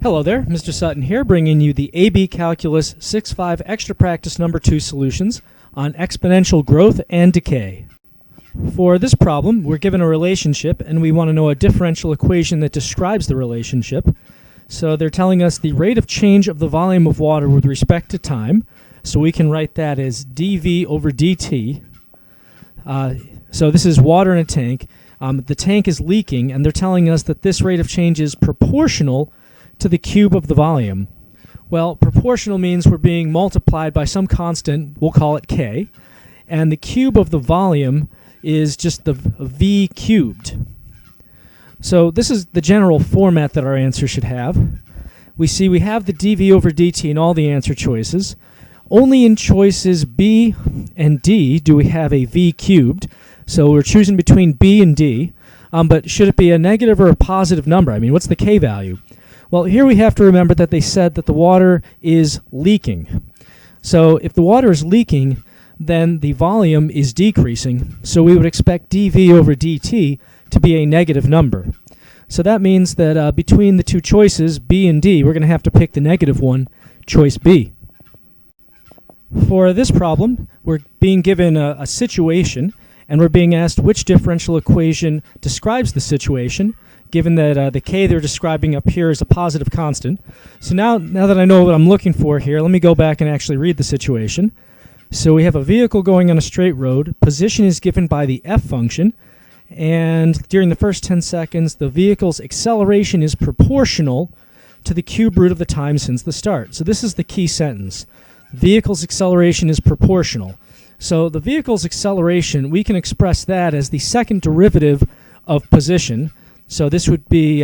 Hello there, Mr. Sutton here, bringing you the AB Calculus 6.5 Extra Practice Number 2 solutions on exponential growth and decay. For this problem, we're given a relationship and we want to know a differential equation that describes the relationship. So they're telling us the rate of change of the volume of water with respect to time. So we can write that as dV over dt. So this is water in a tank. The tank is leaking and they're telling us that this rate of change is proportional to the cube of the volume. Well, proportional means we're being multiplied by some constant, we'll call it k, and the cube of the volume is just the v cubed. So this is the general format that our answer should have. We see we have the dV over dt in all the answer choices. Only in choices B and D do we have a v cubed, so we're choosing between B and D, but should it be a negative or a positive number? I mean, what's the k value? Well, here we have to remember that they said that the water is leaking. So if the water is leaking, then the volume is decreasing, so we would expect dV over dt to be a negative number. So that means that between the two choices, B and D, we're going to have to pick the negative one, choice B. For this problem, we're being given a situation, and we're being asked which differential equation describes the situation, given that the k they're describing up here is a positive constant. So now that I know what I'm looking for here, let me go back and actually read the situation. So we have a vehicle going on a straight road. Position is given by the f function, and during the first 10 seconds, the vehicle's acceleration is proportional to the cube root of the time since the start. So this is the key sentence. Vehicle's acceleration is proportional. So the vehicle's acceleration, we can express that as the second derivative of position. So this would be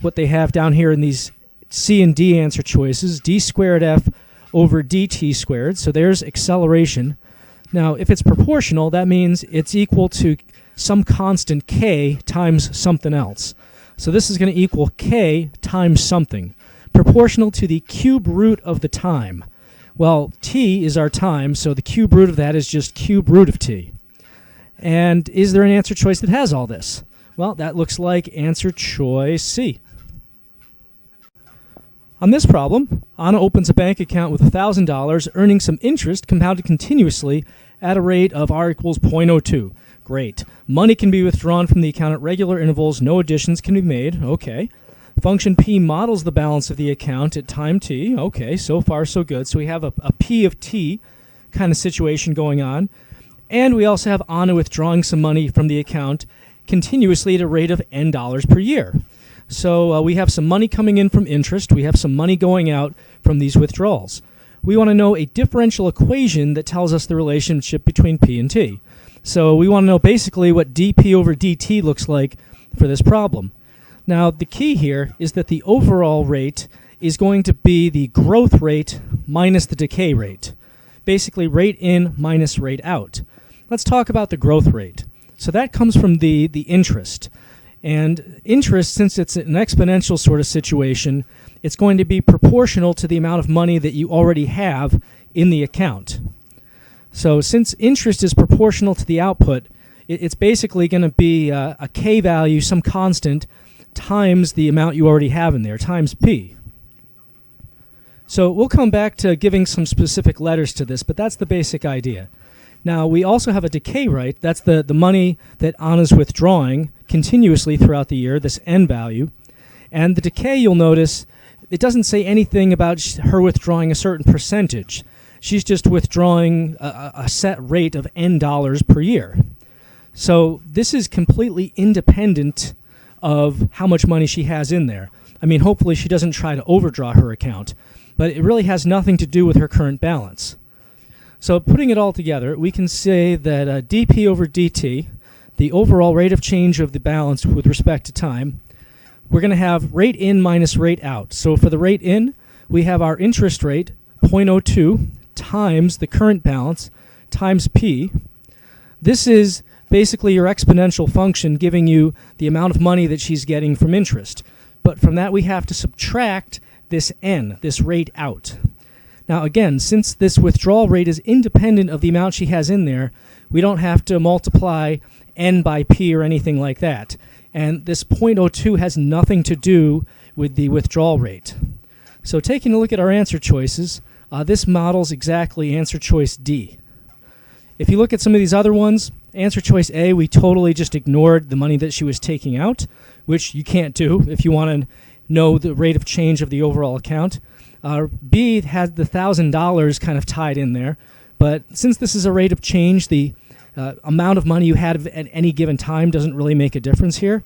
what they have down here in these C and D answer choices, d squared f over dt squared. So there's acceleration. Now, if it's proportional, that means it's equal to some constant k times something else. So this is going to equal k times something, proportional to the cube root of the time. Well, t is our time, so the cube root of that is just cube root of t. And is there an answer choice that has all this? Well, that looks like answer choice C. On this problem, Anna opens a bank account with $1,000, earning some interest compounded continuously at a rate of R equals 0.02. Great. Money can be withdrawn from the account at regular intervals. No additions can be made. Okay. Function P models the balance of the account at time t. Okay, so far so good. So we have a P of t kind of situation going on. And we also have Anna withdrawing some money from the account continuously at a rate of n dollars per year. So we have some money coming in from interest. We have some money going out from these withdrawals. We want to know a differential equation that tells us the relationship between P and T. So we want to know basically what dP over dt looks like for this problem. Now, the key here is that the overall rate is going to be the growth rate minus the decay rate. Basically, rate in minus rate out. Let's talk about the growth rate. So that comes from the interest. And interest, since it's an exponential sort of situation, it's going to be proportional to the amount of money that you already have in the account. So since interest is proportional to the output, it's basically going to be a k value, some constant, times the amount you already have in there, times p. So we'll come back to giving some specific letters to this, but that's the basic idea. Now, we also have a decay rate. That's the money that Anna's withdrawing continuously throughout the year, this n value. And the decay, you'll notice, it doesn't say anything about her withdrawing a certain percentage. She's just withdrawing a set rate of n dollars per year. So this is completely independent of how much money she has in there. I mean, hopefully she doesn't try to overdraw her account, but it really has nothing to do with her current balance. So putting it all together, we can say that dP over dt, the overall rate of change of the balance with respect to time, we're going to have rate in minus rate out. So for the rate in, we have our interest rate, 0.02, times the current balance, times P. This is basically your exponential function giving you the amount of money that she's getting from interest. But from that, we have to subtract this n, this rate out. Now again, since this withdrawal rate is independent of the amount she has in there, we don't have to multiply n by p or anything like that. And this 0.02 has nothing to do with the withdrawal rate. So taking a look at our answer choices, this models exactly answer choice D. If you look at some of these other ones, answer choice A, we totally just ignored the money that she was taking out, which you can't do if you want to know the rate of change of the overall account. B had the $1,000 kind of tied in there, but since this is a rate of change, the amount of money you had at any given time doesn't really make a difference here.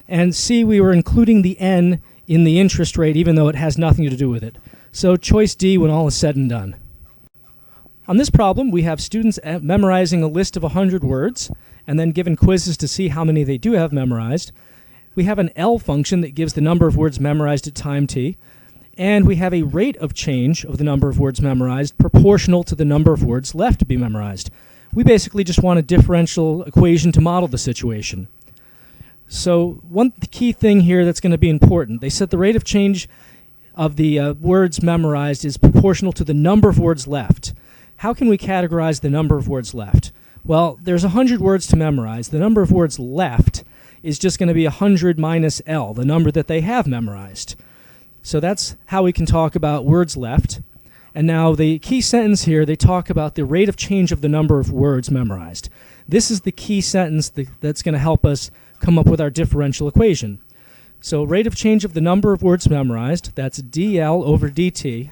And C, we were including the N in the interest rate even though it has nothing to do with it. So choice D when all is said and done. On this problem, we have students memorizing a list of 100 words and then given quizzes to see how many they do have memorized. We have an L function that gives the number of words memorized at time t, and we have a rate of change of the number of words memorized proportional to the number of words left to be memorized. We basically just want a differential equation to model the situation. So one key thing here that's going to be important, they said the rate of change of the words memorized is proportional to the number of words left. How can we categorize the number of words left? Well, there's 100 words to memorize. The number of words left is just going to be 100 minus L, the number that they have memorized. So that's how we can talk about words left. And now the key sentence here, they talk about the rate of change of the number of words memorized. This is the key sentence that's going to help us come up with our differential equation. So rate of change of the number of words memorized, that's dl over dt,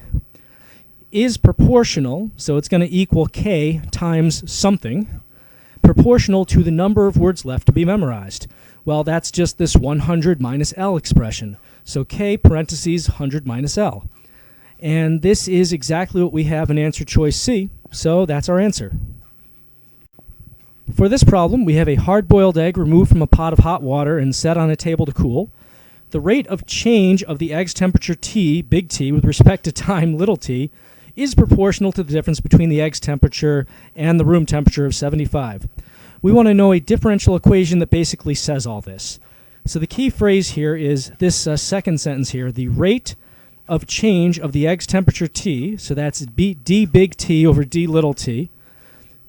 is proportional, so it's going to equal k times something, proportional to the number of words left to be memorized. Well, that's just this 100 minus L expression. So k parentheses 100 minus L. And this is exactly what we have in answer choice C, so that's our answer. For this problem, we have a hard-boiled egg removed from a pot of hot water and set on a table to cool. The rate of change of the egg's temperature T, big T, with respect to time, little t, is proportional to the difference between the egg's temperature and the room temperature of 75. We want to know a differential equation that basically says all this. So the key phrase here is this second sentence here, the rate of change of the egg's temperature T, so that's d big T over d little t,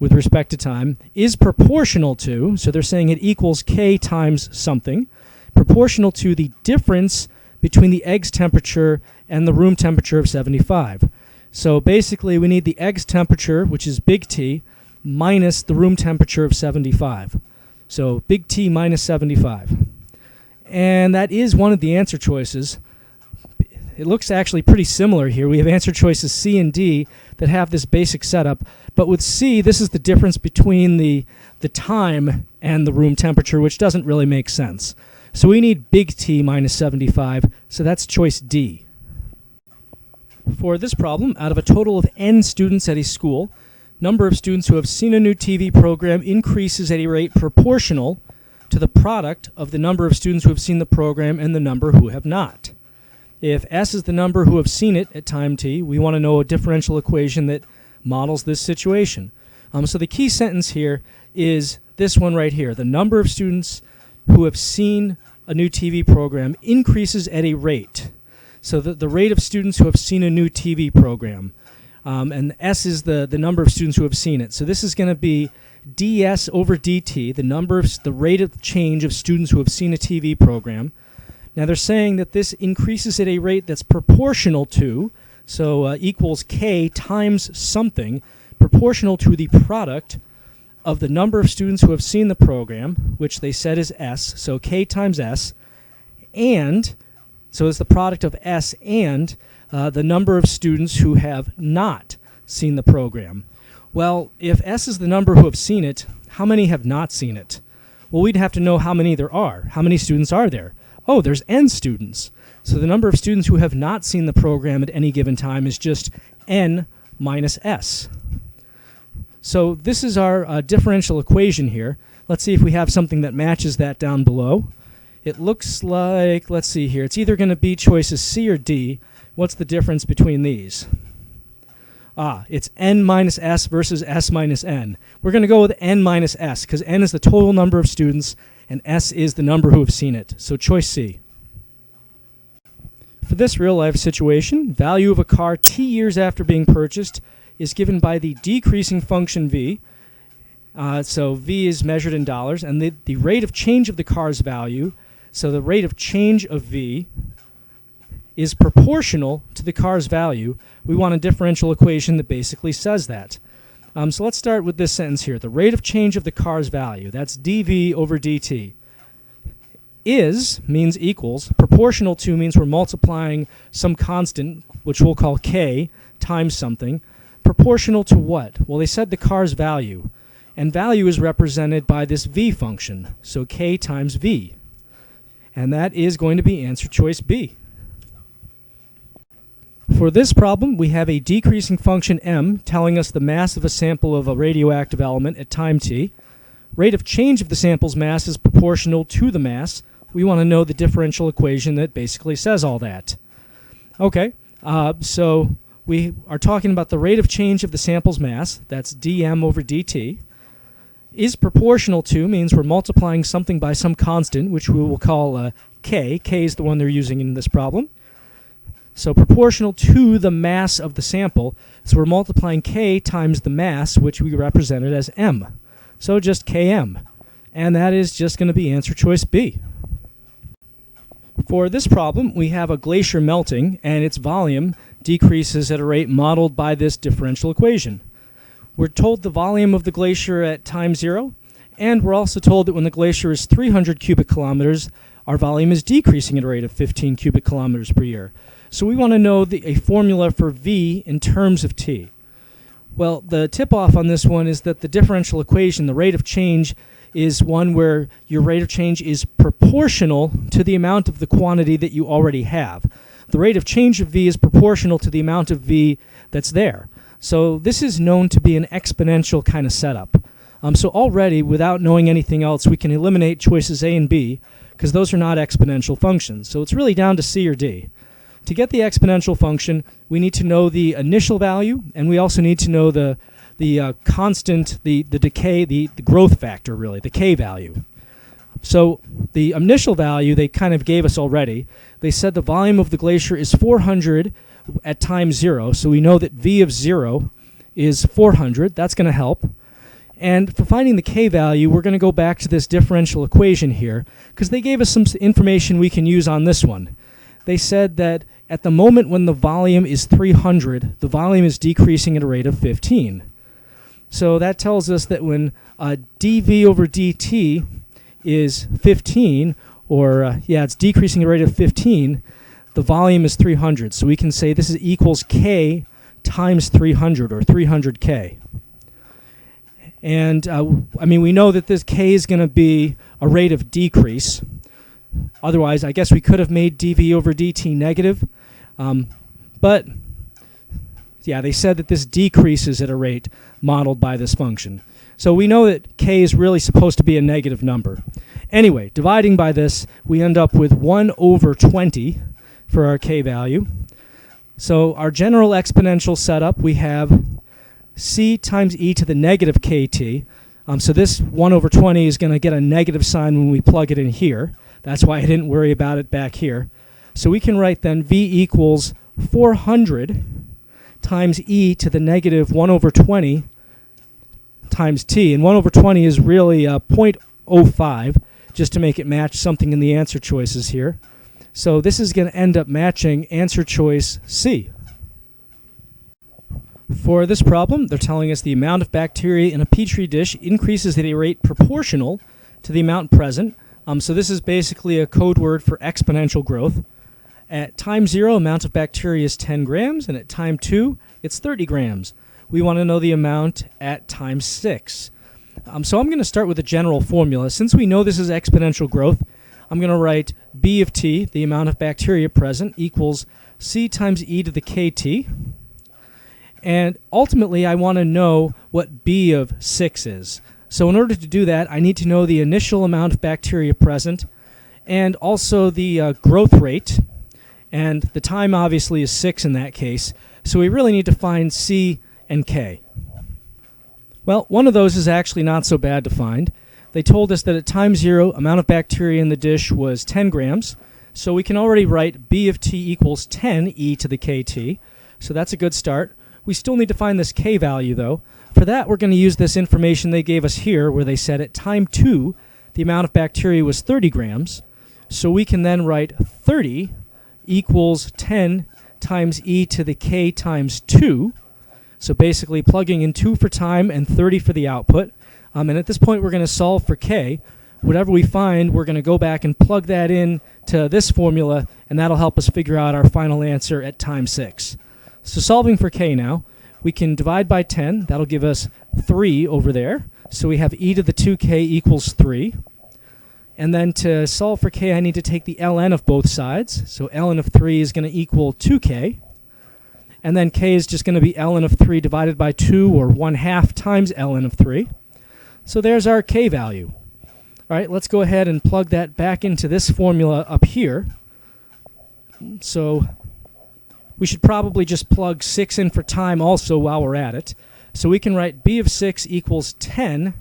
with respect to time, is proportional to, so they're saying it equals k times something, proportional to the difference between the egg's temperature and the room temperature of 75. So basically we need the egg's temperature, which is big T, minus the room temperature of 75. So big T minus 75. And that is one of the answer choices. It looks actually pretty similar here. We have answer choices C and D that have this basic setup. But with C, this is the difference between the time and the room temperature, which doesn't really make sense. So we need big T minus 75, so that's choice D. For this problem, out of a total of n students at a school, number of students who have seen a new TV program increases at a rate proportional to the product of the number of students who have seen the program and the number who have not. If S is the number who have seen it at time t, we want to know a differential equation that models this situation. So the key sentence here is this one right here. The number of students who have seen a new TV program increases at a rate. So the rate of students who have seen a new TV program. And S is the number of students who have seen it. So this is going to be ds over dt, the rate of change of students who have seen a TV program. Now they're saying that this increases at a rate that's proportional to, so equals k times something, proportional to the product of the number of students who have seen the program, which they said is S, so k times S, and, so it's the product of S and the number of students who have not seen the program. Well, if S is the number who have seen it, how many have not seen it? Well, we'd have to know how many there are. How many students are there? Oh, there's n students. So the number of students who have not seen the program at any given time is just n minus S. So this is our differential equation here. Let's see if we have something that matches that down below. It looks like, let's see here, it's either going to be choices C or D. What's the difference between these? It's n minus S versus S minus n. We're going to go with n minus S because n is the total number of students and S is the number who have seen it. So choice C. For this real-life situation, value of a car t years after being purchased is given by the decreasing function v. So v is measured in dollars, and the rate of change of the car's value, so the rate of change of v, is proportional to the car's value, we want a differential equation that basically says that. So let's start with this sentence here. The rate of change of the car's value, that's dv over dt. Is means equals, proportional to means we're multiplying some constant, which we'll call k, times something. Proportional to what? Well, they said the car's value, and value is represented by this v function, so k times v. And that is going to be answer choice B. For this problem, we have a decreasing function m telling us the mass of a sample of a radioactive element at time t. Rate of change of the sample's mass is proportional to the mass. We want to know the differential equation that basically says all that. Okay, so we are talking about the rate of change of the sample's mass, that's dm over dt. Is proportional to means we're multiplying something by some constant, which we will call k. K is the one they're using in this problem. So proportional to the mass of the sample, so we're multiplying k times the mass, which we represented as m. So just km. And that is just going to be answer choice B. For this problem, we have a glacier melting, and its volume decreases at a rate modeled by this differential equation. We're told the volume of the glacier at time 0, and we're also told that when the glacier is 300 cubic kilometers, our volume is decreasing at a rate of 15 cubic kilometers per year. So we want to know a formula for V in terms of T. Well, the tip-off on this one is that the differential equation, the rate of change, is one where your rate of change is proportional to the amount of the quantity that you already have. The rate of change of V is proportional to the amount of V that's there. So this is known to be an exponential kind of setup. So already, without knowing anything else, we can eliminate choices A and B because those are not exponential functions. So it's really down to C or D. To get the exponential function, we need to know the initial value, and we also need to know the constant, the decay, the growth factor, really, the k value. So the initial value they kind of gave us already. They said the volume of the glacier is 400 at time 0, so we know that V of 0 is 400. That's going to help. And for finding the k value, we're going to go back to this differential equation here, because they gave us some information we can use on this one. They said that at the moment when the volume is 300, the volume is decreasing at a rate of 15. So that tells us that when dV over dt is 15, or it's decreasing at a rate of 15, the volume is 300. So we can say this is equals k times 300, or 300k. And we know that this k is going to be a rate of decrease. Otherwise, I guess we could have made dV over dt negative. But they said that this decreases at a rate modeled by this function. So we know that k is really supposed to be a negative number. Anyway, dividing by this, we end up with 1 over 20 for our k value. So our general exponential setup, we have c times e to the negative kt. So this 1 over 20 is going to get a negative sign when we plug it in here. That's why I didn't worry about it back here. So we can write then v equals 400 times e to the negative 1 over 20 times t. And 1 over 20 is really 0.05, just to make it match something in the answer choices here. So this is going to end up matching answer choice C. For this problem, they're telling us the amount of bacteria in a petri dish increases at a rate proportional to the amount present. So this is basically a code word for exponential growth. At time 0, amount of bacteria is 10 grams, and at time 2, it's 30 grams. We want to know the amount at time 6. So I'm going to start with a general formula. Since we know this is exponential growth, I'm going to write B of t, the amount of bacteria present, equals c times e to the kt. And ultimately, I want to know what B of 6 is. So in order to do that, I need to know the initial amount of bacteria present and also the growth rate. And the time obviously is 6 in that case. So we really need to find C and K. Well, one of those is actually not so bad to find. They told us that at time 0, amount of bacteria in the dish was 10 grams. So we can already write B of t equals 10 e to the kt. So that's a good start. We still need to find this k value, though. For that, we're going to use this information they gave us here, where they said at time 2, the amount of bacteria was 30 grams. So we can then write 30 equals 10 times e to the k times 2. So basically plugging in 2 for time and 30 for the output. And at this point we're going to solve for k. Whatever we find, we're going to go back and plug that in to this formula, and that'll help us figure out our final answer at time 6. So solving for k now, we can divide by 10. That'll give us 3 over there. So we have e to the 2k equals 3. And then to solve for k, I need to take the ln of both sides. So ln of 3 is going to equal 2k. And then k is just going to be ln of 3 divided by 2, or 1/2 times ln of 3. So there's our k value. All right, let's go ahead and plug that back into this formula up here. So we should probably just plug 6 in for time also while we're at it. So we can write b of 6 equals 10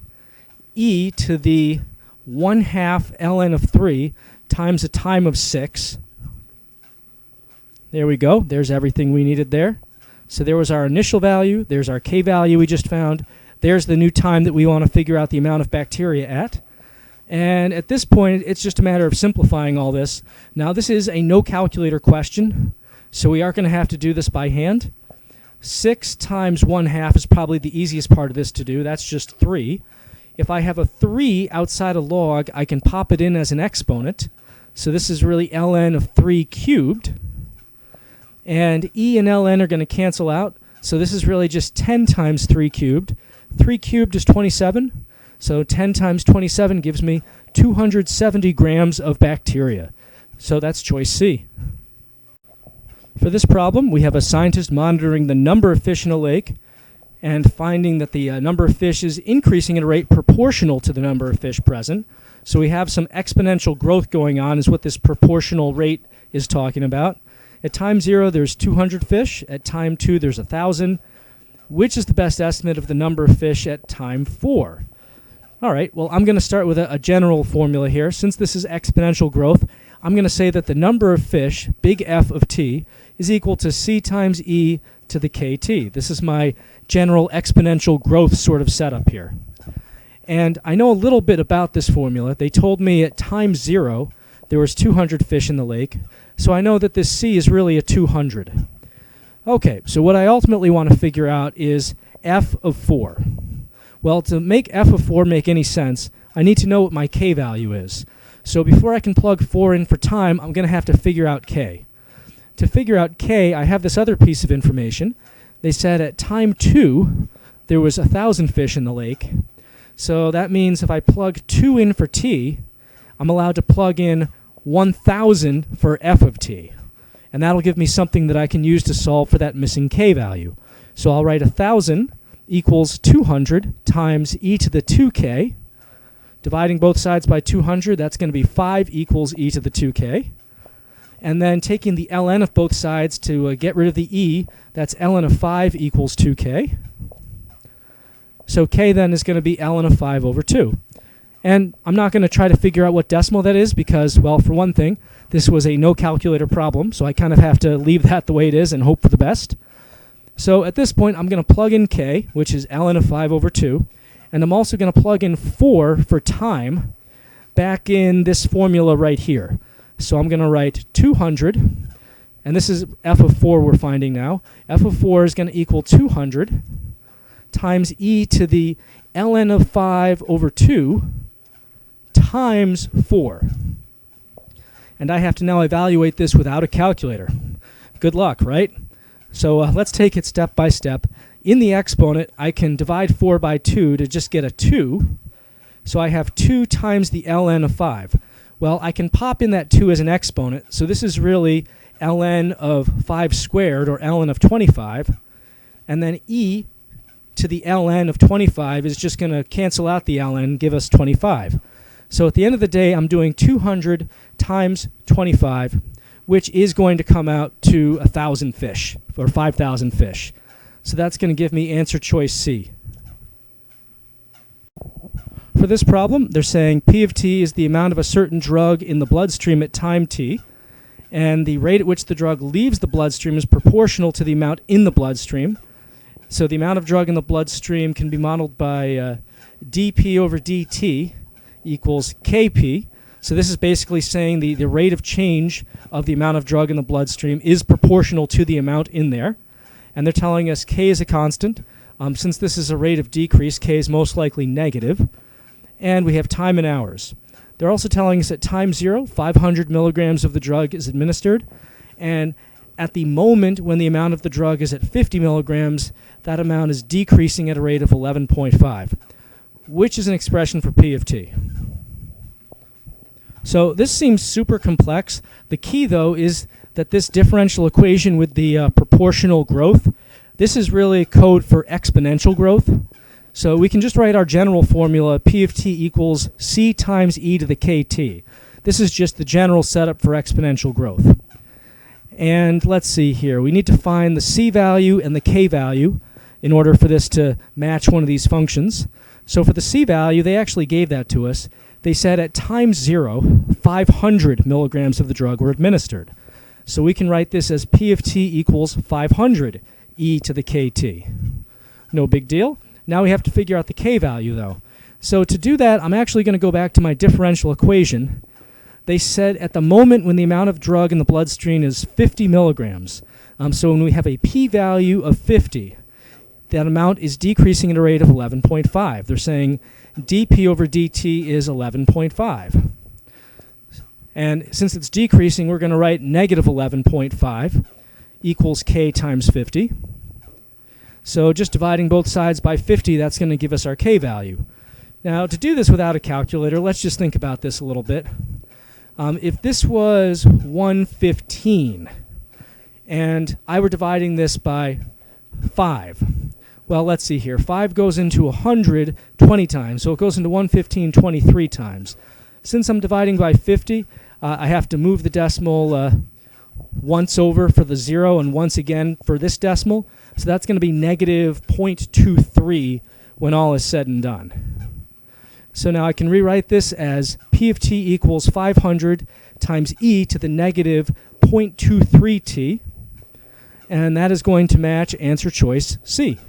e to the 1/2 ln of 3 times a time of 6. There we go. There's everything we needed there. So there was our initial value. There's our k value we just found. There's the new time that we want to figure out the amount of bacteria at. And at this point, it's just a matter of simplifying all this. Now, this is a no calculator question, so we are going to have to do this by hand. 6 times 1/2 is probably the easiest part of this to do. That's just 3. If I have a 3 outside a log, I can pop it in as an exponent. So this is really ln of 3 cubed. And e and ln are going to cancel out. So this is really just 10 times 3 cubed. 3 cubed is 27. So 10 times 27 gives me 270 grams of bacteria. So that's choice C. For this problem, we have a scientist monitoring the number of fish in a lake and finding that the number of fish is increasing at a rate proportional to the number of fish present. So we have some exponential growth going on is what this proportional rate is talking about. At time 0, there's 200 fish. At time 2, there's 1,000. Which is the best estimate of the number of fish at time 4? All right, well, I'm going to start with a general formula here. Since this is exponential growth, I'm going to say that the number of fish, big F of t, is equal to c times e to the kt. This is my general exponential growth sort of setup here. And I know a little bit about this formula. They told me at time 0 there was 200 fish in the lake, so I know that this c is really a 200. Okay, so what I ultimately want to figure out is f of 4. Well, to make f of 4 make any sense, I need to know what my k value is. So before I can plug 4 in for time, I'm going to have to figure out k. To figure out k, I have this other piece of information. They said at time 2, there was 1,000 fish in the lake. So that means if I plug 2 in for t, I'm allowed to plug in 1,000 for f of t. And that'll give me something that I can use to solve for that missing k value. So I'll write 1,000 equals 200 times e to the 2k. Dividing both sides by 200, that's going to be 5 equals e to the 2k. And then taking the ln of both sides to get rid of the e, that's ln of 5 equals 2k. So k then is going to be ln of 5 over 2. And I'm not going to try to figure out what decimal that is because, well, for one thing, this was a no calculator problem, so I kind of have to leave that the way it is and hope for the best. So at this point, I'm going to plug in k, which is ln of 5 over 2, and I'm also going to plug in 4 for time back in this formula right here. So I'm going to write 200, and this is f of 4 we're finding now. F of 4 is going to equal 200 times e to the ln of 5 over 2 times 4. And I have to now evaluate this without a calculator. Good luck, right? So let's take it step by step. In the exponent, I can divide 4 by 2 to just get a 2. So I have 2 times the ln of 5. Well, I can pop in that 2 as an exponent. So this is really ln of 5 squared, or ln of 25. And then e to the ln of 25 is just going to cancel out the ln, give us 25. So at the end of the day, I'm doing 200 times 25, which is going to come out to 1,000 fish, or 5,000 fish. So that's going to give me answer choice C. For this problem, they're saying P of t is the amount of a certain drug in the bloodstream at time t, and the rate at which the drug leaves the bloodstream is proportional to the amount in the bloodstream. So the amount of drug in the bloodstream can be modeled by dp over dt equals kp. So this is basically saying the rate of change of the amount of drug in the bloodstream is proportional to the amount in there. And they're telling us K is a constant. Since this is a rate of decrease, K is most likely negative. And we have time in hours. They're also telling us at time 0, 500 milligrams of the drug is administered. And at the moment when the amount of the drug is at 50 milligrams, that amount is decreasing at a rate of 11.5, which is an expression for P of t. So this seems super complex. The key, though, is that this differential equation with the proportional growth, this is really code for exponential growth. So we can just write our general formula, P of t equals C times e to the kt. This is just the general setup for exponential growth. And let's see here. We need to find the C value and the K value in order for this to match one of these functions. So for the C value, they actually gave that to us. They said at time 0, 500 milligrams of the drug were administered. So we can write this as P of t equals 500 e to the kt. No big deal. Now we have to figure out the K value, though. So to do that, I'm actually going to go back to my differential equation. They said at the moment when the amount of drug in the bloodstream is 50 milligrams, so when we have a p-value of 50, that amount is decreasing at a rate of 11.5. They're saying dp over dt is 11.5. And since it's decreasing, we're going to write negative 11.5 equals k times 50. So just dividing both sides by 50, that's going to give us our K value. Now, to do this without a calculator, let's just think about this a little bit. If this was 115, and I were dividing this by 5, well, let's see here. 5 goes into 100 20 times, so it goes into 115 23 times. Since I'm dividing by 50, I have to move the decimal once over for the 0 and once again for this decimal. So that's going to be negative 0.23 when all is said and done. So now I can rewrite this as P of t equals 500 times e to the negative 0.23t. And that is going to match answer choice C.